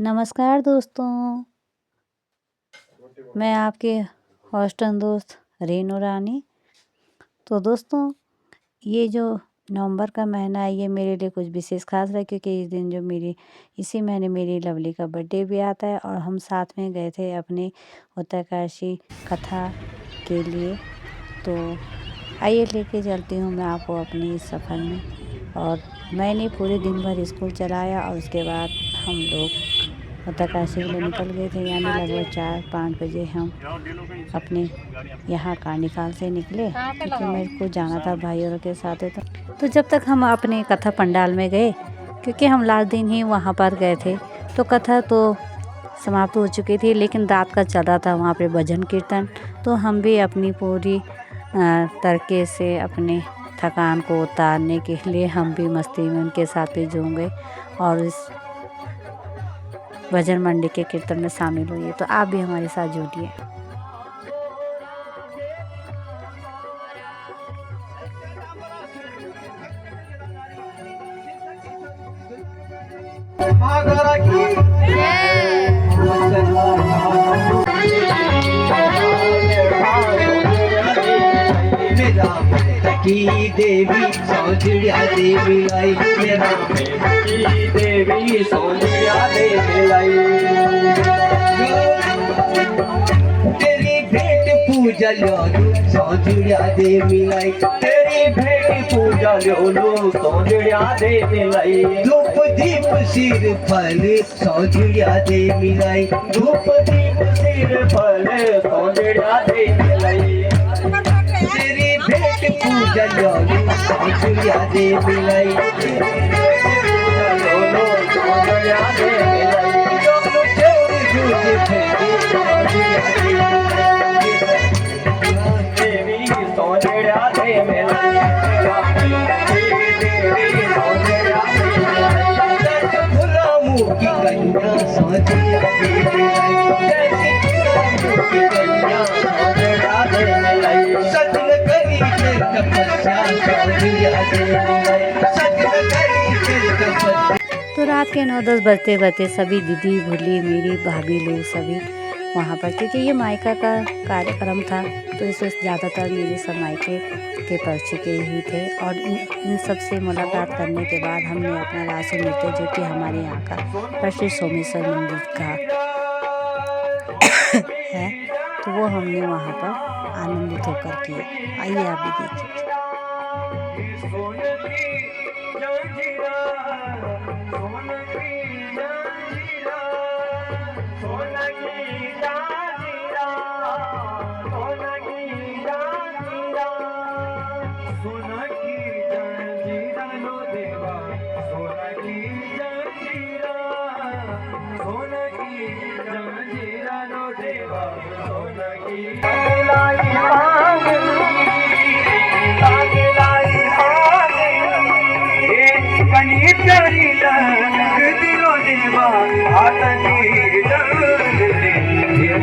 नमस्कार दोस्तों, मैं आपकी हॉस्टल दोस्त रेनू रानी। तो दोस्तों, ये जो नवंबर का महीना है ये मेरे लिए कुछ विशेष खास है, क्योंकि इस दिन इसी महीने मेरी लवली का बर्थडे भी आता है और हम साथ में गए थे अपने उत्तरकाशी कथा के लिए। तो आइए लेके चलती हूँ मैं आपको अपनी इस सफ़र में। और मैंने पूरे दिन भर स्कूल चलाया और उसके बाद हम लोग उत्तरकाशी के लिए निकल गए थे, यानी लगभग 4-5 बजे हम अपने यहाँ कार्निकाल से निकले, क्योंकि मेरे को जाना था भाई और के साथ। तो जब तक हम अपने कथा पंडाल में गए, क्योंकि हम लास्ट दिन ही वहाँ पर गए थे, तो कथा तो समाप्त हो चुकी थी, लेकिन रात का चल रहा था वहाँ पे भजन कीर्तन। तो हम भी अपनी पूरी तरीके से अपने थकान को उतारने के लिए हम भी मस्ती में उनके साथ ही झूम गए और इस भजन मंडी के कीर्तन में शामिल हुए। तो आप भी हमारे साथ जुड़िए। की देवी सौंदर्या देवी आई, मेरा की देवी सौंदर्या देवी आई। तेरी भेंट पूजा लो सौंदर्या देवी आई, तेरी भेंट पूजा लो सौंदर्या देवी आई। धूप दीप सिर फल सौंदर्या देवी आई, धूप दीप सिर फल सौंदर्या देवी आई। तेरी भेंट पूजा लो सौंदर्या देवी लाई, सौंदर्या देवी लाई। देवी सौंदर्या देवी लाई, मुँह की कन्या सौंदर्या देवी लाई, कन्या सौंदर्या देवी लाई। सजन करी तपस्या सौंदर्या देवी लाई, सजन करी तपस्या। तो रात के 9-10 बजते बजते सभी दीदी भूली मेरी भाभी लोग सभी वहाँ पर, क्योंकि ये मायका का कार्यक्रम था, तो इसमें ज़्यादातर मेरे सब मायके के परिचय के ही थे। और इन सब से मुलाकात करने के बाद हमने अपना रासु नृत्य, जो कि हमारे यहाँ का प्रसिद्ध सोमेश्वर मंदिर का है, तो वो हमने वहाँ पर आनंदित होकर किया। आइए आप भी देखिए।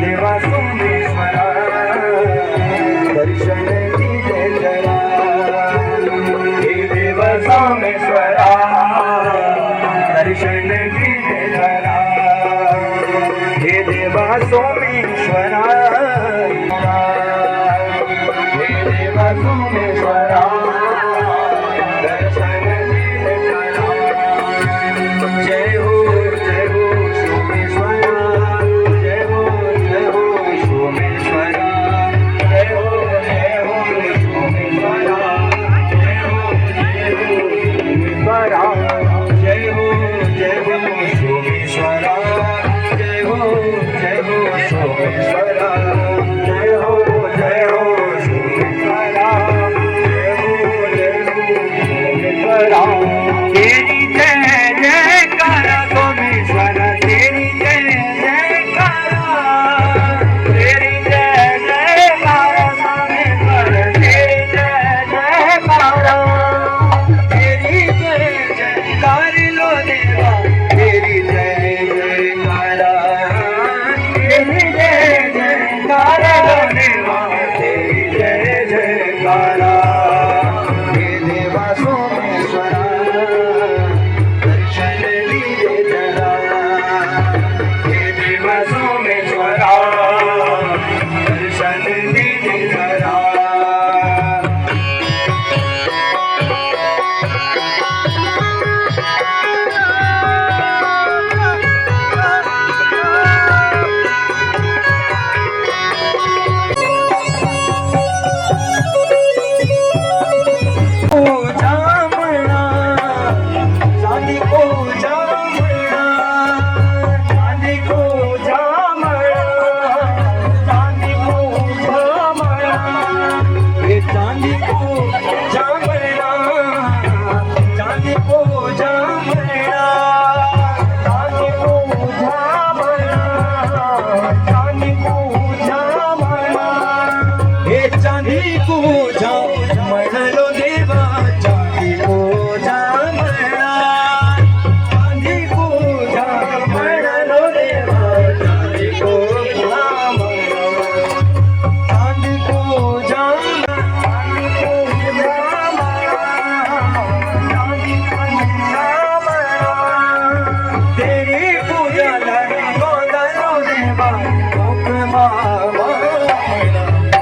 देवा सोमेश्वरा दर्शन दीजिए जरा, हे देवा सोमेश्वरा दर्शन दीजिए जरा, हे देवा सोमेश्वरा, हे देवा सोमेश्वरा दर्शन दीजिए जरा। जय हो सोमेश्वरा, जय हो सोमेश्वरा, जय हो सोमेश्वरा, जय हो सोमेश्वरा, जय हो सोमेश्वरा, जय हो सोमेश्वरा।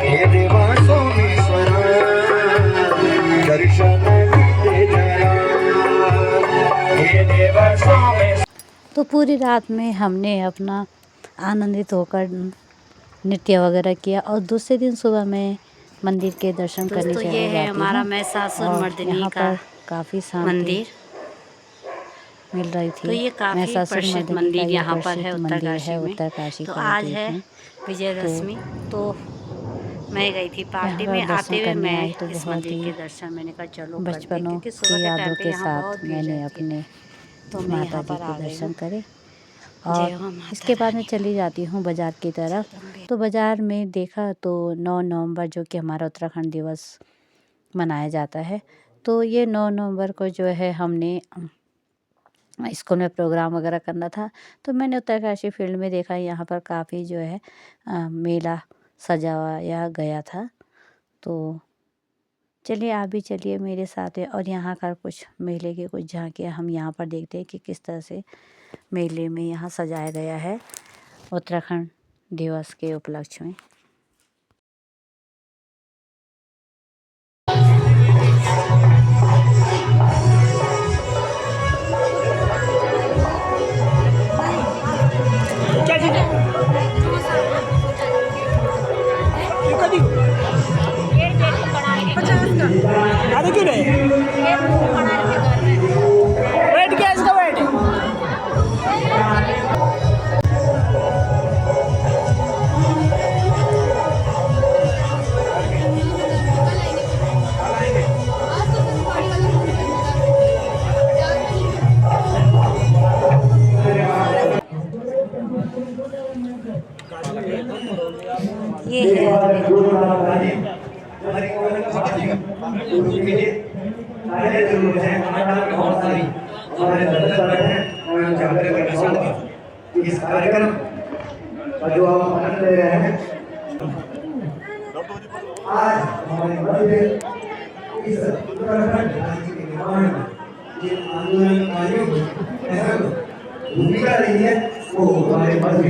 हे देवा सोमेश्वर दर्शन दे जरा, हे देवा सोमेश्वर। तो पूरी रात में हमने अपना आनंदित होकर नृत्य वगैरह किया और दूसरे दिन सुबह में मंदिर के दर्शन करने चले जाती हूँ। ये है हमारा महिषासुर मर्दिनी का काफ़ी शांति मिल रही थी। तो ये काफ़ी प्रसिद्ध मंदिर यहाँ पर है उत्तरकाशी में। तो आज है विजयदशमी, तो मैं गई थी पार्टी में, आते हुए मैं इस मंदिर के दर्शन मैंने कहा चलो बचपनों की यादों के साथ मैंने अपने माता जी के दर्शन करे। और इसके बाद में चली जाती हूँ बाज़ार की तरफ। तो बाज़ार में देखा तो 9 नवंबर जो कि हमारा उत्तराखंड दिवस मनाया जाता है, तो ये 9 नवंबर को जो है हमने स्कूल में प्रोग्राम वगैरह करना था। तो मैंने उत्तरकाशी फील्ड में देखा यहाँ पर काफ़ी जो है मेला सजाया गया था। तो चलिए आप भी चलिए मेरे साथ और यहाँ का कुछ मेले की कुछ झांकियाँ हम यहाँ पर देखते हैं कि किस तरह से मेले में यहाँ सजाया गया है उत्तराखंड दिवस के उपलक्ष्य में। आधा क्यों नहीं वेट क्या इसका वेट ये है इस कार्यक्रम का जो आप आनंद ले रहे हैं, आज हमारे मध्य इस उत्तराखंड राज्य के निर्माण में जिन आंदोलनकारियों की अहम भूमिका रही है वो हमारे मध्य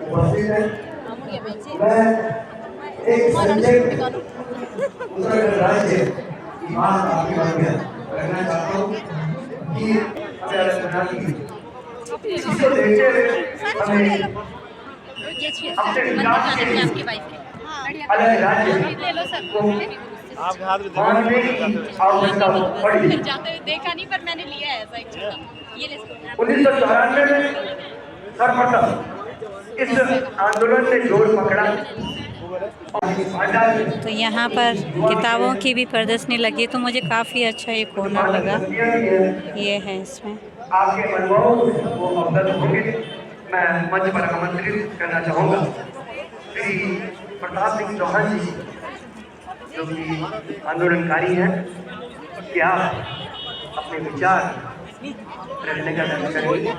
उपस्थित है। मैं एक संजय उत्तराखंड राज्य की बात आपके मध्य करना चाहता हूँ कि इसको देखते हुए हमें अपने विकास के लिए अलग राज्य को मानने की आवश्यकता पड़ी। देखा नहीं पर मैंने लिया है ऐसा ये 1994 में सर्वप्रथम इस आंदोलन ने जोर पकड़ा। तो यहाँ पर किताबों की भी प्रदर्शनी लगी, तो मुझे काफ़ी अच्छा ये कॉर्नर लगा। ये है इसमें आपके अनुभवों को अवगत होंगे। मैं मंच पर आमंत्रित करना चाहूँगा श्री प्रताप सिंह चौहान जी जो कि आंदोलनकारी हैं, क्या अपने विचार रखने का दर्ज करेंगे।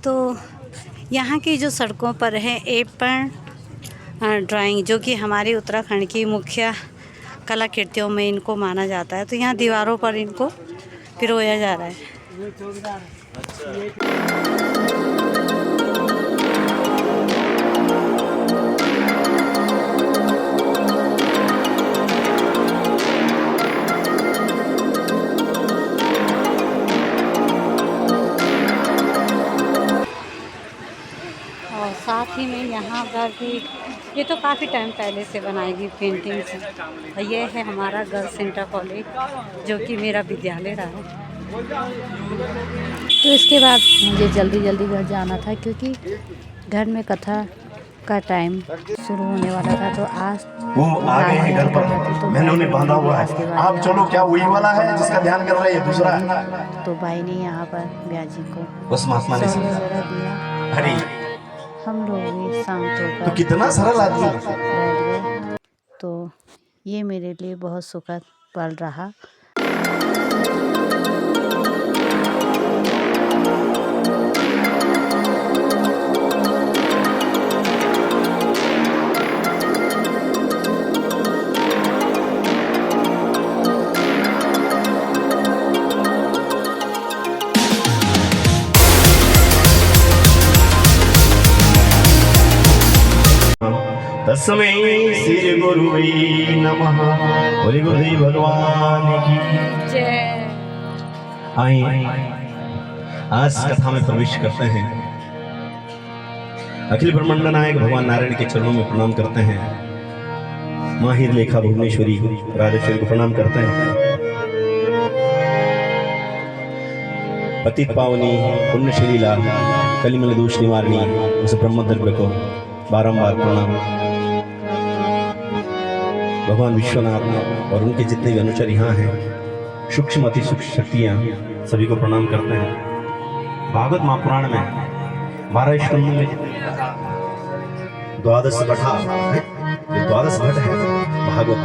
तो यहाँ की जो सड़कों पर है एपन ड्राइंग जो कि हमारे उत्तराखंड की मुख्य कलाकृतियों में इनको माना जाता है, तो यहाँ दीवारों पर इनको पिरोया जा रहा है। और साथ ही में यहाँ पर भी ये तो काफ़ी टाइम पहले से बनाई गई पेंटिंग्स है। और ये है हमारा गर्ल्स इंटर कॉलेज जो कि मेरा विद्यालय रहा है। तो इसके बाद मुझे जल्दी घर जाना था क्योंकि घर में कथा का टाइम शुरू होने वाला था। तो आज वो आ गए हैं घर पर, मैंने उन्हें बांधा हुआ है। आप चलो, क्या वही वाला है जिसका ध्यान कर रहे हैं? दूसरा है। तो भाई ने यहाँ पर ब्याह जी को बस महात्मा ने दिया। हरी हम लोग भी शांत होकर तो कितना सरल आदमी। बैठ गए। तो ये मेरे लिए बहुत सुखद पल रहा। तस्मै श्री गुरुवे नमः। बोले गुरुदेव भगवान की जय। आइए आज कथा में प्रवेश करते हैं। अखिल ब्रह्मांड नायक भगवान नारायण के चरणों में प्रणाम करते हैं। माहिर लेखा भुवनेश्वरी राजेश्वरी को प्रणाम करते हैं। पतित पावनी पुण्यशीला कलिमल दोष निवारणी उस ब्रह्म द्रव्य को बारंबार प्रणाम। भगवान विश्वनाथ और उनके जितने भी अनुचर यहाँ हैं, सूक्ष्म अति सूक्ष्म शक्तियाँ सभी को प्रणाम करते हैं। भागवत महापुराण में 12 स्कंदों में द्वादश भटा ये द्वादश भट है भागवत,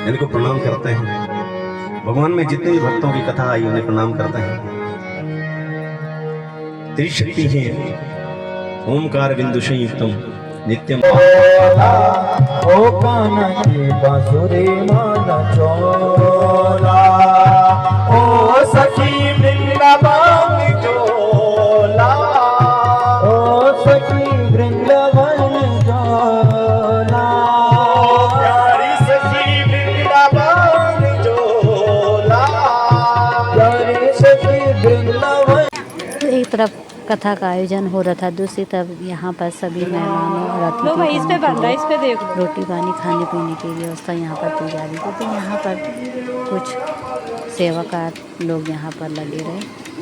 इनको प्रणाम करते हैं। भगवान में जितने भी भक्तों की कथा आई उन्हें प्रणाम करते हैं। त्रिशक्ति है ओमकार बिंदु संयुक्तम नित्यम ओ कान्हा की बांसुरी मन चोला, ओ सखी वृंदावन चोला, ओ सखी वृंदावन चोला, प्यारी सखी वृंदावन चोला, प्यारी सखी वृंदावन। तो एक तरफ कथा का आयोजन हो रहा था, दूसरी तरफ यहाँ पर सभी मेहमानों और अतिथि रोटी पानी खाने पीने की व्यवस्था यहाँ पर की जा रही थी। तो यहाँ पर कुछ सेवाकार लोग यहाँ पर लगे रहे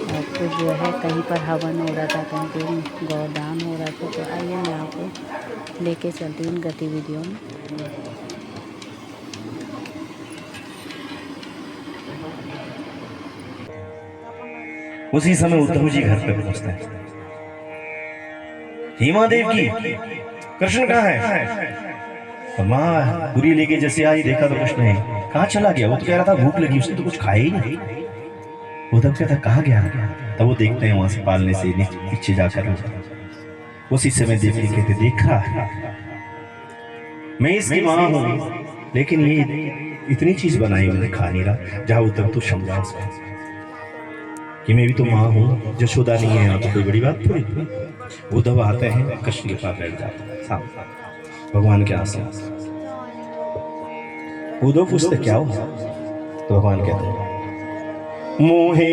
और कुछ जो है कहीं पर हवन हो रहा था, कहीं पर गौदान हो रहा था। तो आइए मैं आपको लेके चलती हूँ गतिविधियों में। उसी समय उद्धव जी घर पे पहुंचते हैं। हेमा देव की कृष्ण कहाँ है? तो माँ पूरी लेके जैसे आई देखा तो कुछ नहीं, कहाँ चला गया? वो तो कह रहा था भूख लगी, उसने तो कुछ खाया ही नहीं। उद्धव कहता कहाँ गया? तब वो देखते हैं वहां से पालने से पीछे जाकर उसी समय देवी कहते देखा मैं इसकी माँ हूँ, लेकिन ये इतनी चीज बनाई मैंने खा नहीं रहा। जहाँ उद्धव तू समझा उसको कि मैं भी तो माँ हूँ, जशोदा नहीं है यहाँ तो कोई बड़ी बात थोड़ी। उद्धव आते हैं कृष्ण के पास बैठ जाते हैं भगवान के आसपास। उद्धव पूछते क्या हुआ? तो भगवान कहते हैं मोहे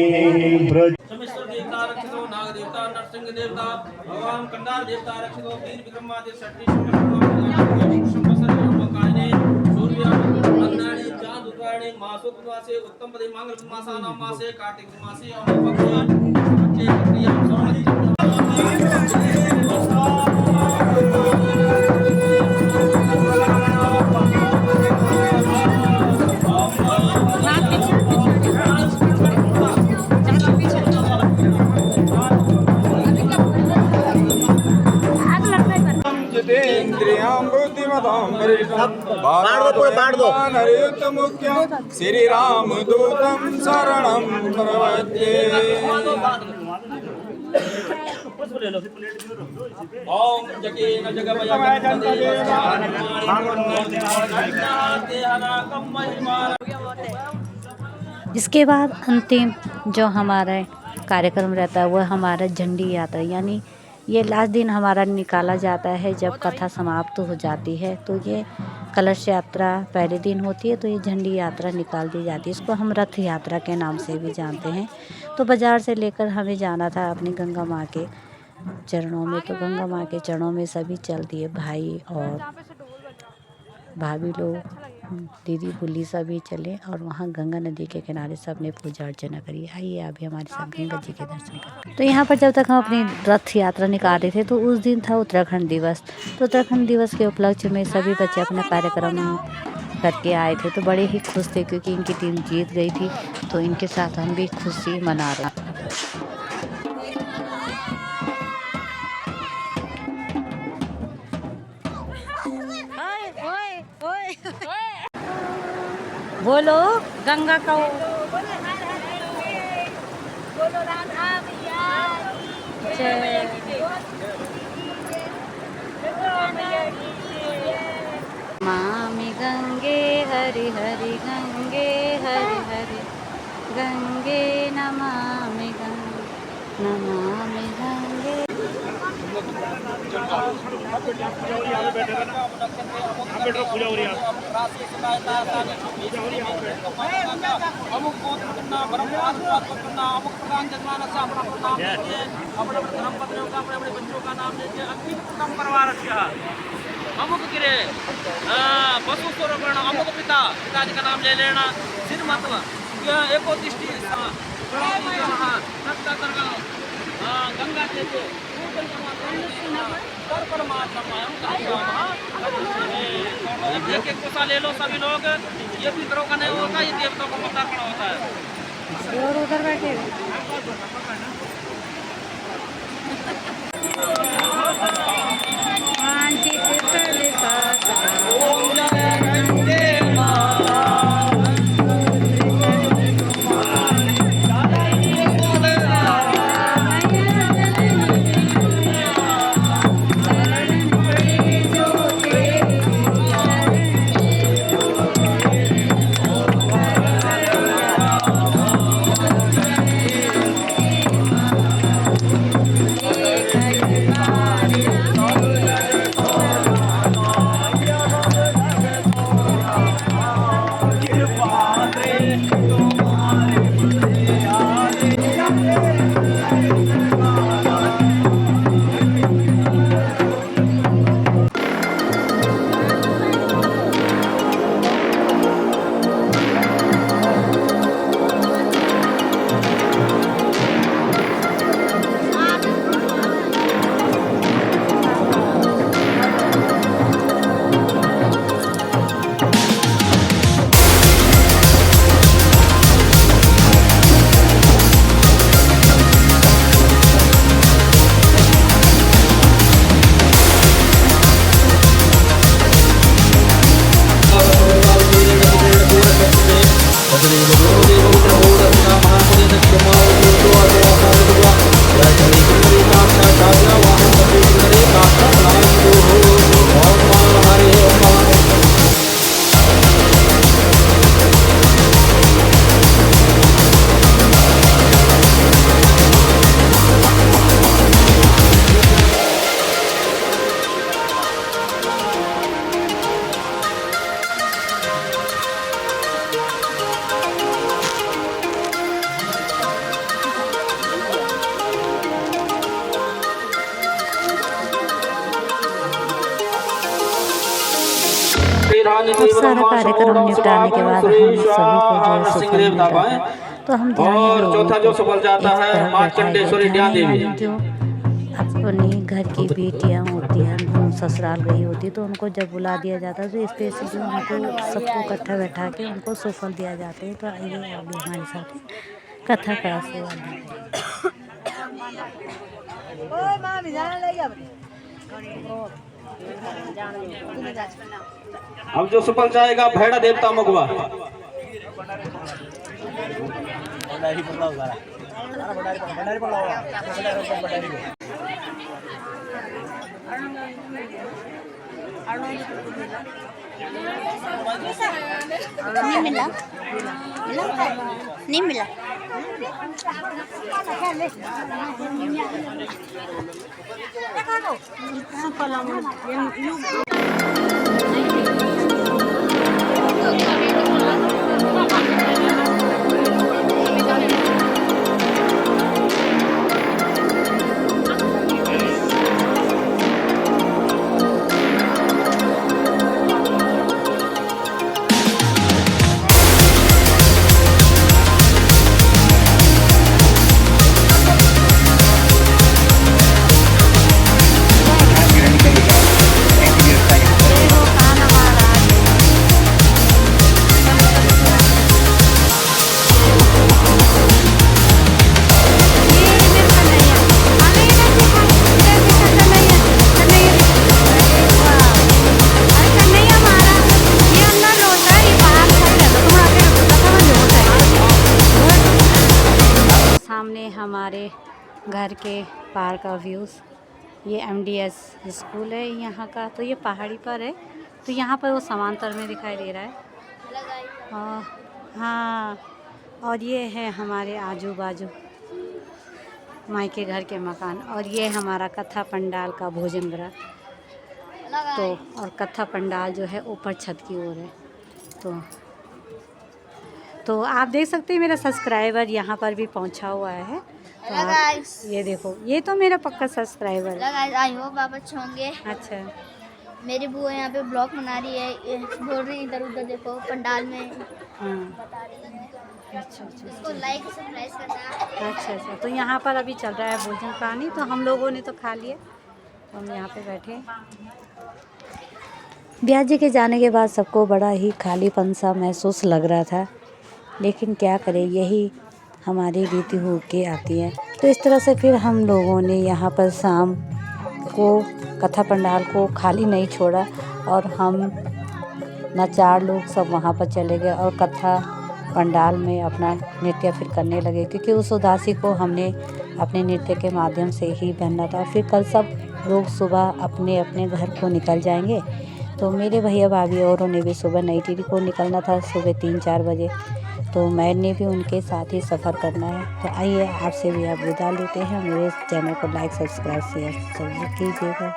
ब्रज देवता रक्षितो नाग देवता नरसिंह देवता भगवान कंडार देवता रक्षितो वीर विक्रमादित्य षट्री शंभकारिणे सूर्य अन्नानि चांद उत्तरायणे मासो मासे उत्तम पदे मंगल मासानां मासे कार्तिक मासे और पक्षे क्रिया सोमति श्री राम दूतम शरणम प्रपद्ये। ओम जगेन इसके बाद अंतिम जो हमारा कार्यक्रम रहता है वह हमारा झंडी यात्रा, यानी ये लास्ट दिन हमारा निकाला जाता है। जब कथा समाप्त हो जाती है तो ये कलश यात्रा पहले दिन होती है, तो ये झंडी यात्रा निकाल दी जाती है। इसको हम रथ यात्रा के नाम से भी जानते हैं। तो बाज़ार से लेकर हमें जाना था अपनी गंगा माँ के चरणों में। तो गंगा माँ के चरणों में सभी चल दिए, भाई और भाभी लोग, दीदी बुल्ली सभी चले और वहाँ गंगा नदी के किनारे सब ने पूजा अर्चना करी। आइए अभी हमारे साथ गंगा जी के दर्शन करें। तो यहाँ पर जब तक हम अपनी रथ यात्रा निकाल रहे थे तो उस दिन था उत्तराखंड दिवस। तो उत्तराखंड दिवस के उपलक्ष्य में सभी बच्चे अपना कार्यक्रम करके आए थे। तो बड़े ही खुश थे क्योंकि इनकी टीम जीत गई थी। तो इनके साथ हम भी खुशी मना रहे थे। बोलो गंगा का मामी गंगे हरि हरि गंगे हरि हरि गंगे नमामि गंगे नमामि गंगे। अमुक गोत्र करना ब्रह्मांड करना अमुक प्रधान जजमान से अपना नाम लीजिए, अपने धर्मपत्नियों का अपने बच्चों का नाम लीजिए। अग्नि कुटुंब परिवार अमुक गिरे पशु स्वरूपण अमुक पिताजी का नाम ले लेना। सिर महत्व एकोदृष्टि गंगा जैसे एक एक कोसा ले लो सभी लोग। ये पितरों का नहीं होता, ये देवताओं का मतदान होता है। और उधर बैठे अब सारा कार्यक्रम निपटाने के बाद हम सभी को जो सफल मिला तो हम ध्यान चौथा जो सफल जाता है मां चंडेश्वरी देवी जो अपनी घर की बेटियां होती हैं ससुराल गई होती तो उनको जब बुला दिया जाता है तो स्पेशल जो उनको सबको इकट्ठा बैठा के उनको सफल दिया जाता है। तो आइए अभी हमारे साथ कथा का अब जो सफल जाएगा भैड़ा देवता मगवा नहीं मिला नहीं मिला हमारे घर के पार का व्यूज़। ये MDS स्कूल है यहाँ का, तो ये पहाड़ी पर है, तो यहाँ पर वो समांतर में दिखाई दे रहा है। हाँ, और ये है हमारे आजू बाजू मायके घर के मकान। और ये हमारा कथा पंडाल का भोजन गृह। तो और कथा पंडाल जो है ऊपर छत की ओर है। तो आप देख सकते हैं मेरा सब्सक्राइबर यहाँ पर भी पहुँचा हुआ है। तो आप ये देखो, ये तो मेरा पक्का सब्सक्राइबर है। आई होप आप अच्छे होंगे। अच्छा, मेरी बुआ यहाँ पे ब्लॉग बना रही है, बोल रही है इधर उधर देखो पंडाल में हाँ, बता रही है। अच्छा अच्छा इसको लाइक सब्सक्राइब करना। अच्छा। तो यहाँ पर अभी चल रहा है भोजन पानी। तो हम लोगों ने तो खा लिया, तो हम यहाँ पे बैठे। ब्याह जी के जाने के बाद सबको बड़ा ही खालीपन सा महसूस लग रहा था, लेकिन क्या करें, यही हमारी रीति हो के आती है। तो इस तरह से फिर हम लोगों ने यहाँ पर शाम को कथा पंडाल को खाली नहीं छोड़ा और हम नचार लोग सब वहाँ पर चले गए और कथा पंडाल में अपना नृत्य फिर करने लगे, क्योंकि उस उदासी को हमने अपने नृत्य के माध्यम से ही पहनना था। फिर कल सब लोग सुबह अपने अपने घर को निकल जाएंगे। तो मेरे भैया भाभी औरों ने भी सुबह नई टिहरी को निकलना था, सुबह 3-4 बजे। तो मैंने भी उनके साथ ही सफ़र करना है। तो आइए आपसे भी आप विदा लेते हैं। मेरे चैनल को लाइक सब्सक्राइब शेयर जरूर कीजिएगा।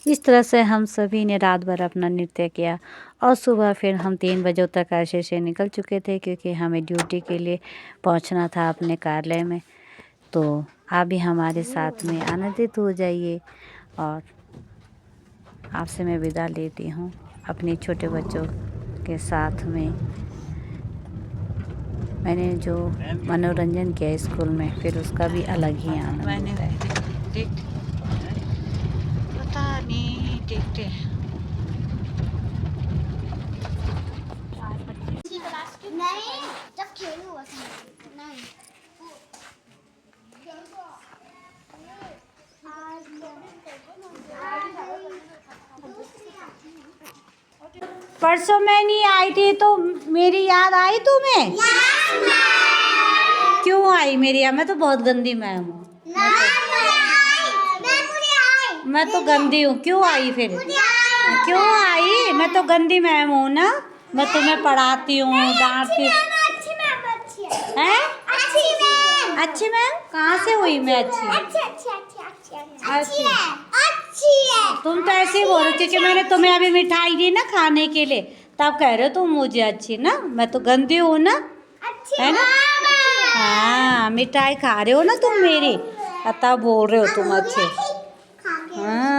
इस तरह से हम सभी ने रात भर अपना नृत्य किया और सुबह फिर हम 3 बजे उत्तरकाशी से निकल चुके थे, क्योंकि हमें ड्यूटी के लिए पहुंचना था अपने कार्यालय में। तो आप भी हमारे साथ में आनंदित हो जाइए और आपसे मैं विदा लेती हूँ अपने छोटे बच्चों के साथ में। मैंने जो मनोरंजन किया स्कूल में, फिर उसका भी अलग ही आनंद होता है। पता नहीं, देखते हैं। नहीं, जब खेल हुआ था नहीं। परसों मैं नहीं आई थी तो मेरी याद आई तुम्हें? क्यों आई मेरी याद? मैं तो बहुत गंदी मैम हूँ। मैं तो गंदी हूँ, क्यों आई फिर? क्यों आई? मैं तो गंदी मैम हूँ ना। मैं तुम्हें पढ़ाती हूँ, डांटती हूँ। हैं? अच्छी मैम? कहाँ से हुई मैं अच्छी? अच्छी तुम तो ऐसे ही बोल रहे हो, क्योंकि मैंने तुम्हें अभी मिठाई दी ना खाने के लिए, तब कह रहे हो तुम मुझे अच्छी ना। मैं तो गंदी हूँ ना, है ना? हाँ, मिठाई खा रहे हो ना तुम मेरी, तब बोल रहे हो तुम अच्छे। हाँ।